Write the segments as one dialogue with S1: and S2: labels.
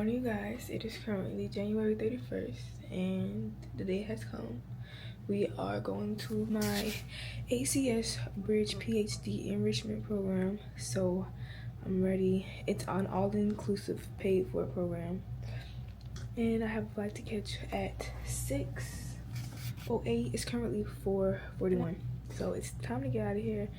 S1: morning, you guys. It is currently January 31st and the day has come. We are going to my ACS Bridge PhD enrichment program, so I'm ready. It's an all-inclusive paid for program, and I have a flight to catch at 6:08. It's currently 4:41, so it's time to get out of here.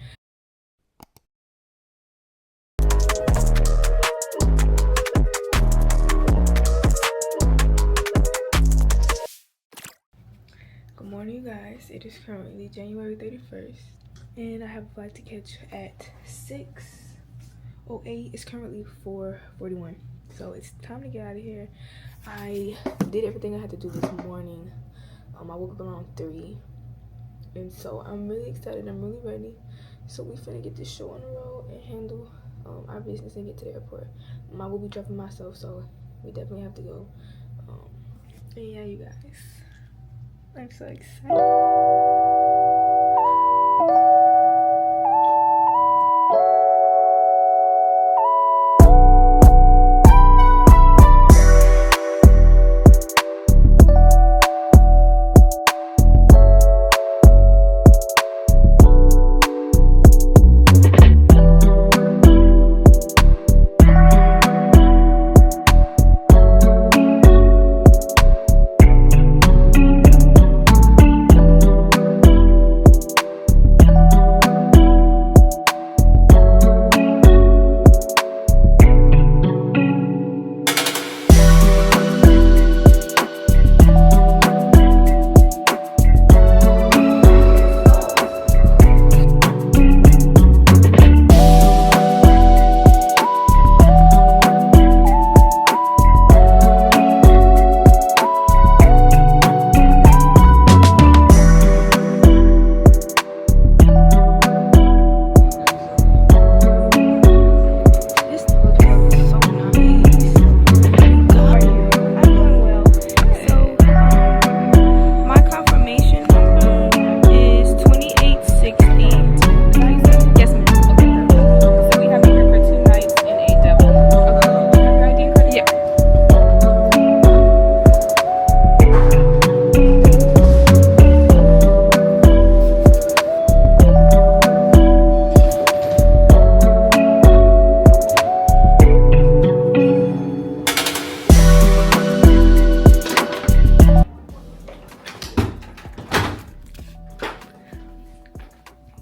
S1: Good morning, you guys. It is currently January 31st and I have a flight to catch at 6:08. It's currently 4:41, so it's time to get out of here. I did everything I had to do this morning. I woke up around 3, and so I'm really excited. I'm really ready. So we finna get this show on the road and handle our business and get to the airport. I will be dropping myself, so we definitely have to go. And yeah, you guys, I'm so excited.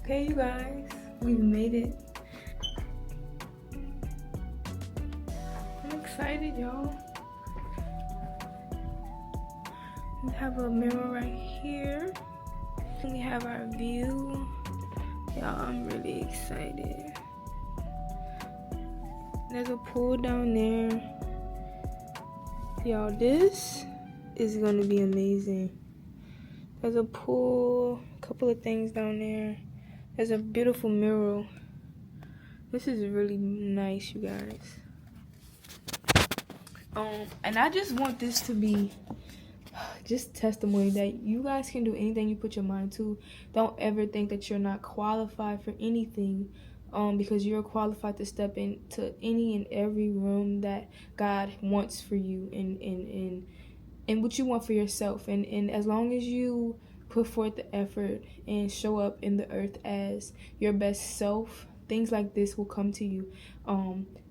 S1: Okay, you guys, we've made it. I'm excited, y'all. We have a mirror right here. We have our view. Y'all, I'm really excited. There's a pool down there. Y'all, this is gonna be amazing. There's a pool, a couple of things down there. There's a beautiful mural. This is really nice, you guys. And I just want this to be just testimony that you guys can do anything you put your mind to. Don't ever think that you're not qualified for anything, because you're qualified to step into any and every room that God wants for you and what you want for yourself. And as long as you put forth the effort and show up in the earth as your best self, things like this will come to you.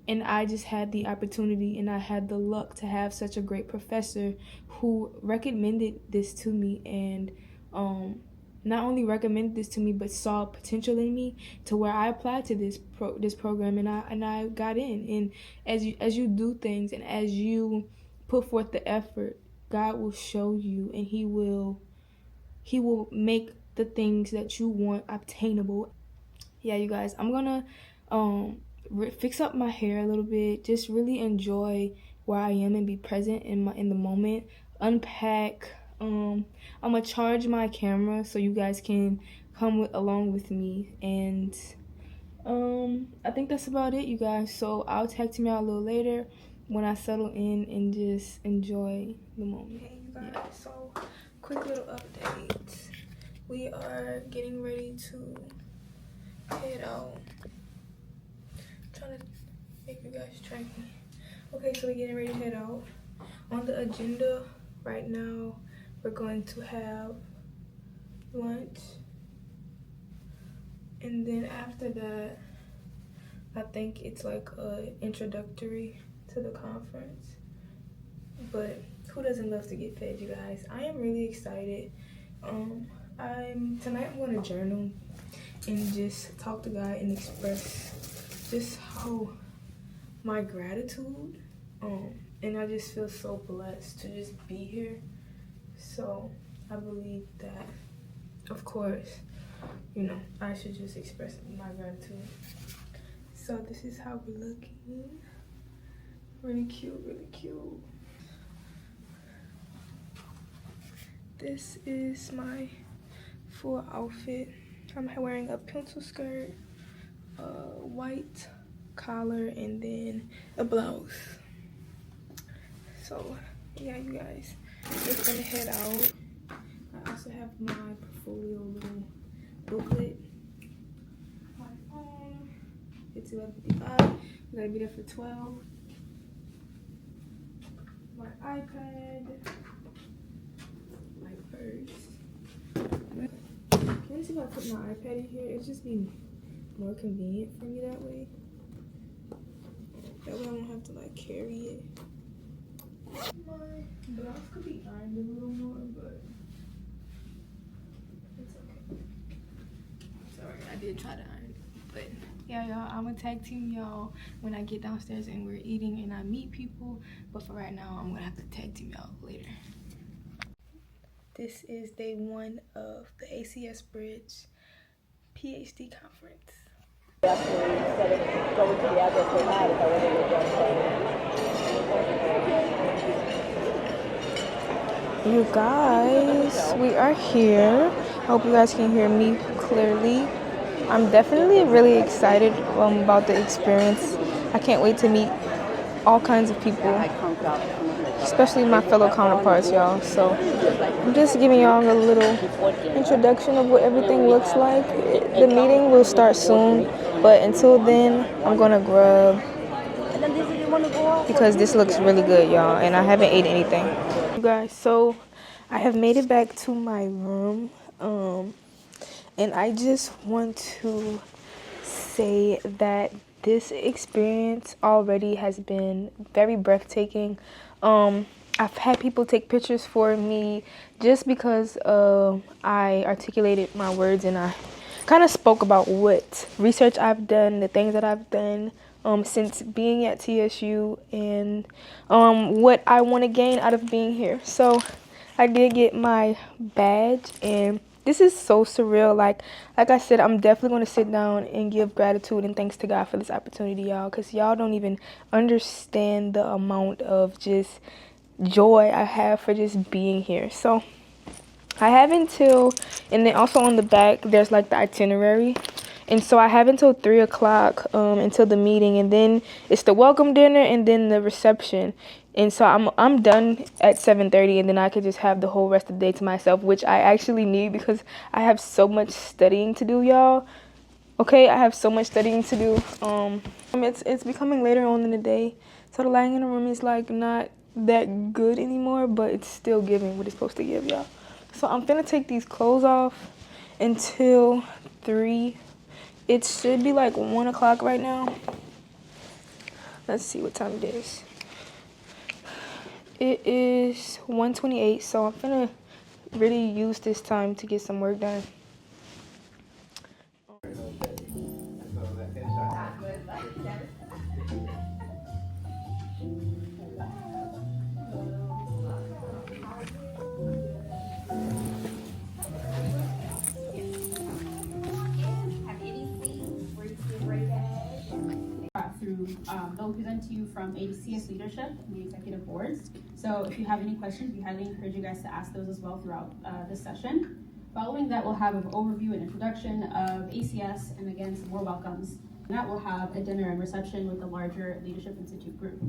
S1: And I just had the opportunity and I had the luck to have such a great professor who recommended this to me, and not only recommended this to me but saw potential in me to where I applied to this program and I got in. And as you do things and as you put forth the effort, God will show you, and he will make the things that you want obtainable. Yeah, you guys, I'm gonna fix up my hair a little bit, just really enjoy where I am and be present in the moment, unpack. I'm gonna charge my camera so you guys can come along with me, and I think that's about it, you guys. So I'll talk to y'all a little later when I settle in and just enjoy the moment. Okay, you guys, yeah. So quick little update. We are getting ready to head out. I'm trying to make you guys track me. Okay, so we're getting ready to head out. On the agenda right now, we're going to have lunch. And then after that, I think it's like introductory to the conference. But who doesn't love to get fed, you guys? I am really excited. Tonight I'm going to journal and just talk to God and express just how my gratitude. And I just feel so blessed to just be here. So I believe that, of course, you know, I should just express my gratitude. So this is how we're looking. Really cute, really cute. This is my full outfit. I'm wearing a pencil skirt, a white collar, and then a blouse. So yeah, you guys, just gonna head out. I also have my portfolio little booklet. My phone. It's 11:55. We gotta be there for 12. My iPad. My purse. Let me see if I put my iPad in here. It'd just be more convenient for me that way. That way I don't have to like carry it. My blouse could be ironed a little more, but it's okay. Sorry, I did try to iron it. But yeah, y'all, I'm gonna tag team y'all when I get downstairs and we're eating and I meet people. But for right now, I'm gonna have to tag team y'all later. This is day 1 of the ACS Bridge PhD conference. You guys, we are here. I hope you guys can hear me clearly. I'm definitely really excited about the experience. I can't wait to meet all kinds of people, especially my fellow counterparts, y'all. So I'm just giving y'all a little introduction of what everything looks like. The meeting will start soon, but until then, I'm gonna grub because this looks really good, y'all, and I haven't ate anything. You guys, so I have made it back to my room, and I just want to say that this experience already has been very breathtaking. I've had people take pictures for me just because I articulated my words and I kind of spoke about what research I've done, the things that I've done since being at TSU, and what I want to gain out of being here. So I did get my badge, and this is so surreal. Like I said, I'm definitely going to sit down and give gratitude and thanks to God for this opportunity, y'all, because y'all don't even understand the amount of just joy I have for just being here. So I have until, and then also on the back, there's like the itinerary. And so I have until 3 o'clock until the meeting, and then it's the welcome dinner and then the reception. And so I'm done at 7:30, and then I could just have the whole rest of the day to myself, which I actually need because I have so much studying to do, y'all. Okay, I have so much studying to do. It's becoming later on in the day, so the lighting in the room is like not that good anymore, but it's still giving what it's supposed to give, y'all. So I'm gonna take these clothes off until 3. It should be like 1 o'clock right now. Let's see what time it is. It is 1:28, so I'm gonna really use this time to get some work done.
S2: They'll present to you from ACS leadership and the executive boards. So if you have any questions, we highly encourage you guys to ask those as well throughout this session. Following that, we'll have an overview and introduction of ACS, and again, some more welcomes. And that will have a dinner and reception with the larger Leadership Institute group.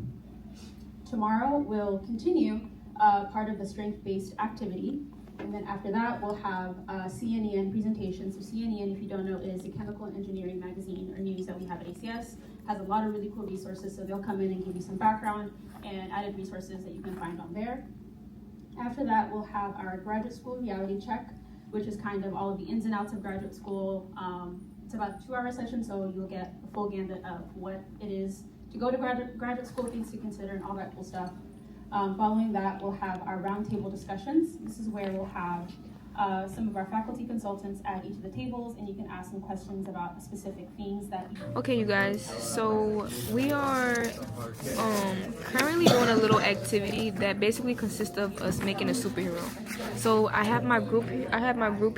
S2: Tomorrow, we'll continue part of the strength-based activity. And then after that, we'll have CNEN presentations. So CNEN, if you don't know, is the Chemical and Engineering magazine or news that we have at ACS. has a lot of really cool resources, so they'll come in and give you some background and added resources that you can find on there. After that, we'll have our graduate school reality check, which is kind of all of the ins and outs of graduate school. It's about a 2-hour session, so you'll get a full gambit of what it is to go to graduate school, things to consider, and all that cool stuff. Following that, we'll have our roundtable discussions. This is where we'll have some of our faculty consultants at each of the tables, and you can ask some questions about specific themes that
S1: Okay, you guys, so we are currently doing a little activity that basically consists of us making a superhero. So I have my group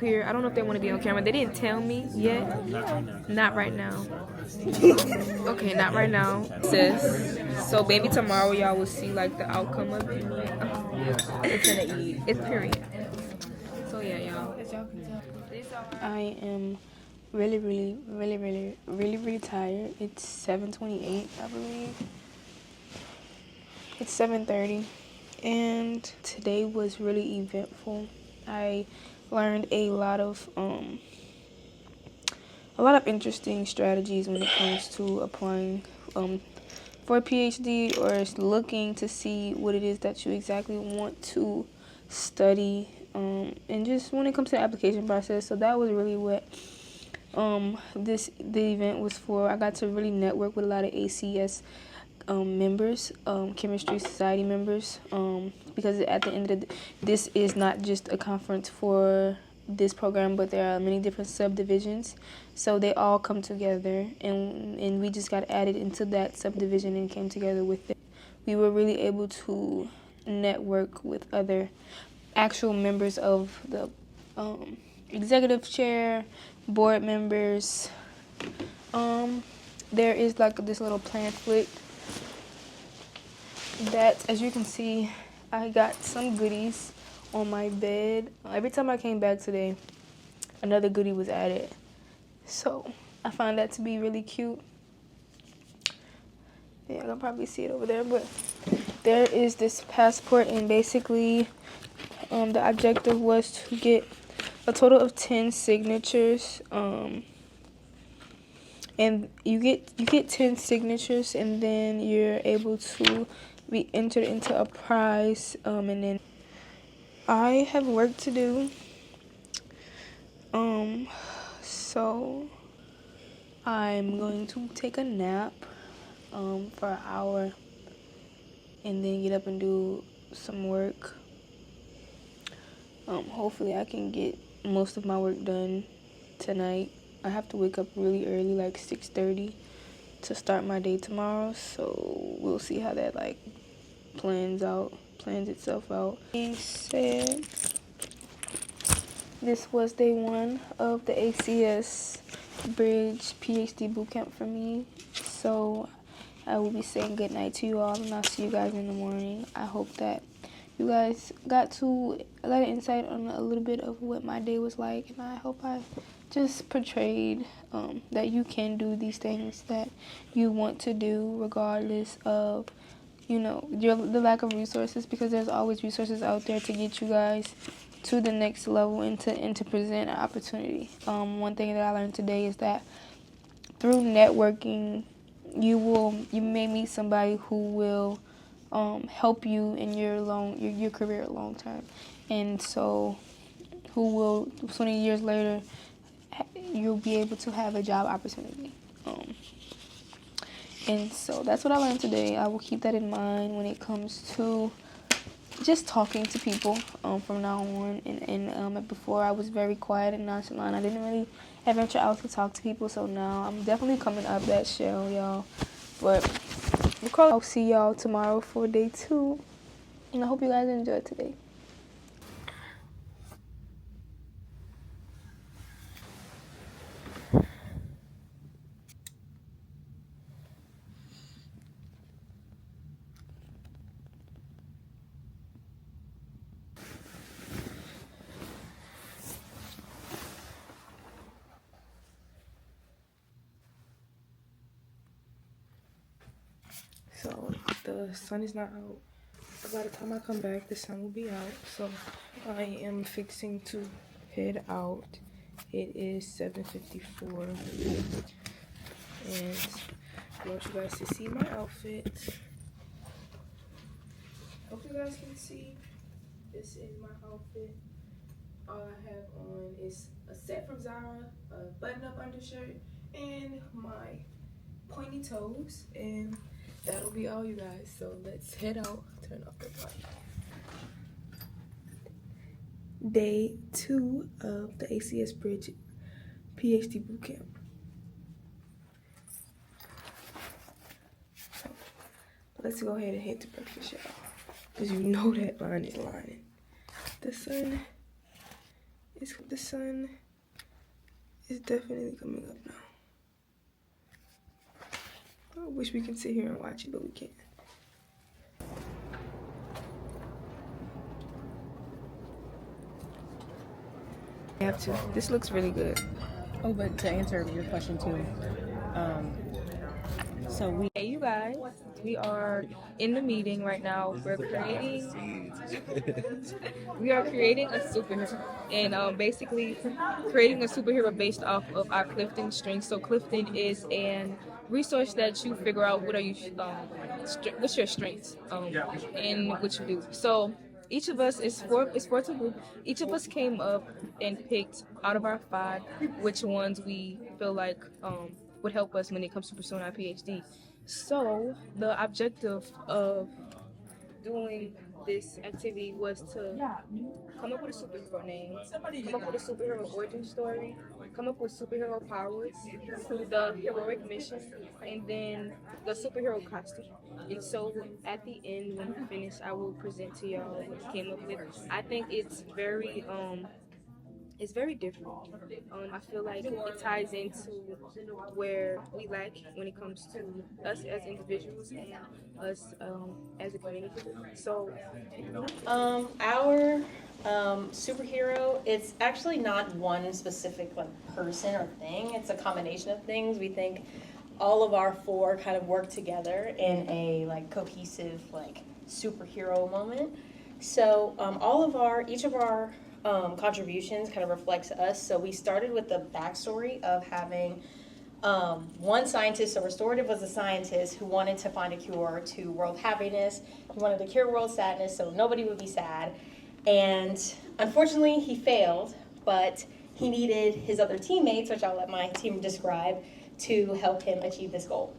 S1: here. I don't know if they want to be on camera. They didn't tell me yet. Not right now. Okay, not right now, sis. So maybe tomorrow y'all will see like the outcome of it. It's gonna eat. It's period. So yeah, y'all. As y'all can tell, I am really tired. It's 7:28, I believe. It's 7:30, and today was really eventful. I learned a lot of interesting strategies when it comes to applying for a PhD, or looking to see what it is that you exactly want to study, and just when it comes to the application process. So that was really what the event was for. I got to really network with a lot of ACS members, chemistry society members, because at the end of this is not just a conference for this program, but there are many different subdivisions, so they all come together, and we just got added into that subdivision and came together with it. We were really able to network with other actual members of the executive chair, board members. There is like this little pamphlet that, as you can see, I got some goodies on my bed. Every time I came back today, another goodie was added. So I found that to be really cute. Yeah, I can probably see it over there, but there is this passport, and basically the objective was to get a total of 10 signatures, and you get 10 signatures, and then you're able to be entered into a prize, and then I have work to do, so I'm going to take a nap for an hour, and then get up and do some work. Hopefully I can get most of my work done tonight. I have to wake up really early, like 6:30, to start my day tomorrow, so we'll see how that like plans itself out. Being said, this was day 1 of the ACS Bridge PhD bootcamp for me, so I will be saying good night to you all, and I'll see you guys in the morning. I hope that you guys got to let an insight on a little bit of what my day was like, and I hope I just portrayed that you can do these things that you want to do regardless of, you know, the lack of resources, because there's always resources out there to get you guys to the next level and to present an opportunity. One thing that I learned today is that through networking, you may meet somebody who will help you in your career long term, and so who will 20 years later you'll be able to have a job opportunity. And so that's what I learned today. I will keep that in mind when it comes to just talking to people from now on. And before I was very quiet and nonchalant. I didn't really venture out to talk to people. So now I'm definitely coming up that shell, y'all. But I'll see y'all tomorrow for day 2. And I hope you guys enjoyed today. So the sun is not out. By the time I come back, the sun will be out. So I am fixing to head out. It is 7:54, and I want you guys to see my outfit. Hope you guys can see. This is my outfit. All I have on is a set from Zara, a button-up undershirt, and my pointy toes, and that'll be all, you guys. So let's head out. Turn off the light. Day 2 of the ACS Bridge PhD Bootcamp. So let's go ahead and head to breakfast, y'all, because you know that line is lining. The sun is definitely coming up now. I wish we could sit here and watch it, but we can't. I have to. This looks really good.
S3: Oh, but to answer your question too,
S1: Hey, you guys, we are in the meeting right now. We are creating a superhero, and basically creating a superhero based off of our Clifton strengths. So Clifton is an resource that you figure out what are you, what's your strengths, and what you do. So each of us is four to group. Each of us came up and picked out of our 5 which ones we feel like would help us when it comes to pursuing our PhD. So the objective of doing this activity was to come up with a superhero name, come up with a superhero origin story, come up with superhero powers, the heroic mission, and then the superhero costume. And so at the end, when we finish, I will present to y'all what we came up with. I think it's very different. I feel like it ties into where we lack when it comes to us as individuals and us as a community. So,
S4: our superhero, it's actually not one specific person or thing. It's a combination of things. We think all of our 4 kind of work together in a cohesive superhero moment. So each of our contributions kind of reflects us. So we started with the backstory of having one scientist. So restorative was a scientist who wanted to find a cure to world happiness. He wanted to cure world sadness so nobody would be sad. And unfortunately, he failed, but he needed his other teammates, which I'll let my team describe, to help him achieve this goal.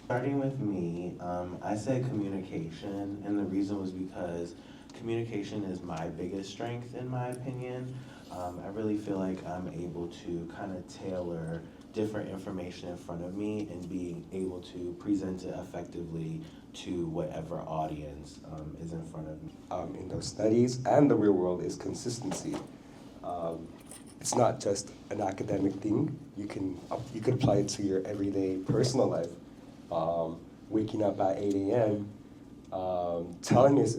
S5: Starting with me, I said communication, and the reason was because communication is my biggest strength, in my opinion. I really feel like I'm able to kind of tailor different information in front of me and being able to present it effectively to whatever audience is in front of me.
S6: In those studies and the real world is consistency. It's not just an academic thing. You can apply it to your everyday personal life. Waking up at 8 a.m., telling us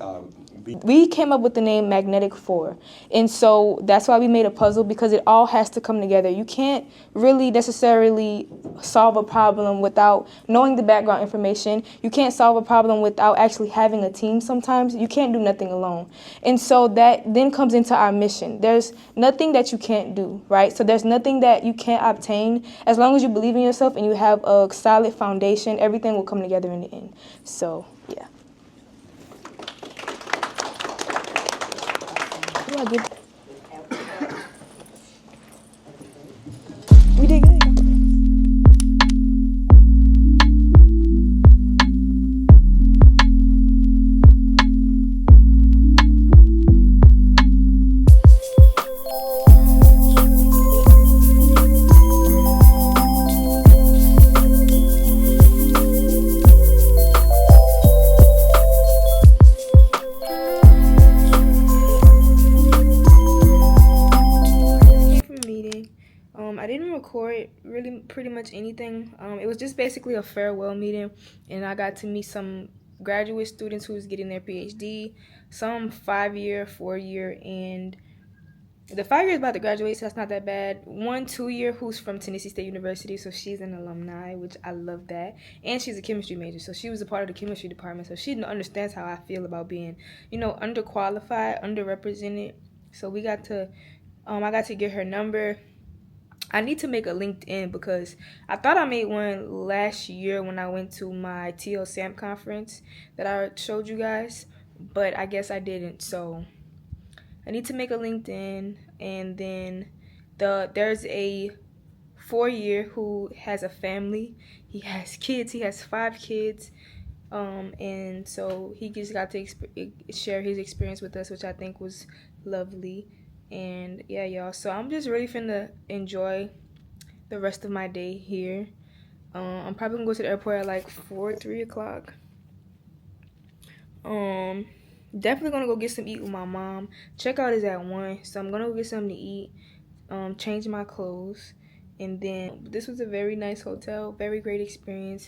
S1: we came up with the name Magnetic 4, and so that's why we made a puzzle, because it all has to come together. You can't really necessarily solve a problem without knowing the background information. You can't solve a problem without actually having a team. Sometimes you can't do nothing alone, and so that then comes into our mission. There's nothing that you can't do, right? So there's nothing that you can't obtain. As long as you believe in yourself and you have a solid foundation, everything will come together in the end. So yeah. We did good. I didn't record really pretty much anything. It was just basically a farewell meeting, and I got to meet some graduate students who was getting their PhD, some 5-year, 4-year, and the 5-year is about to graduate, so that's not that bad. 1 2-year who's from Tennessee State University, so she's an alumni, which I love that. And she's a chemistry major, so she was a part of the chemistry department, so she understands how I feel about being, underqualified, underrepresented. So we got to, I got to get her number. I need to make a LinkedIn because I thought I made one last year when I went to my TLSAM conference that I showed you guys, but I guess I didn't. So I need to make a LinkedIn, and then there's a 4-year who has a family. He has kids. He has 5 kids. And so he just got to share his experience with us, which I think was lovely. And yeah, y'all, so I'm just really finna enjoy the rest of my day here. I'm probably gonna go to the airport at like 3 o'clock. Definitely gonna go get some eat with my mom. Checkout is at 1, so I'm gonna go get something to eat, change my clothes, and then this was a very nice hotel, very great experience.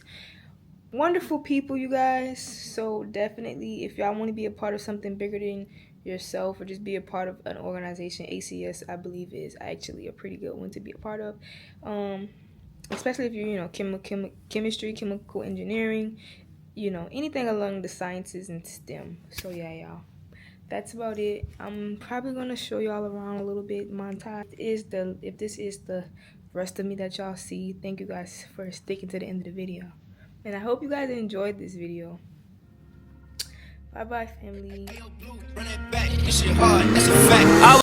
S1: Wonderful people, you guys. So definitely, if y'all want to be a part of something bigger than yourself or just be a part of an organization, ACS I believe is actually a pretty good one to be a part of, especially if you're chemistry, chemical engineering, anything along the sciences and STEM. So yeah, y'all, that's about it. I'm probably gonna show y'all around a little bit montage. If this is the rest of me that y'all see, thank you guys for sticking to the end of the video. And I hope you guys enjoyed this video. Bye bye, family.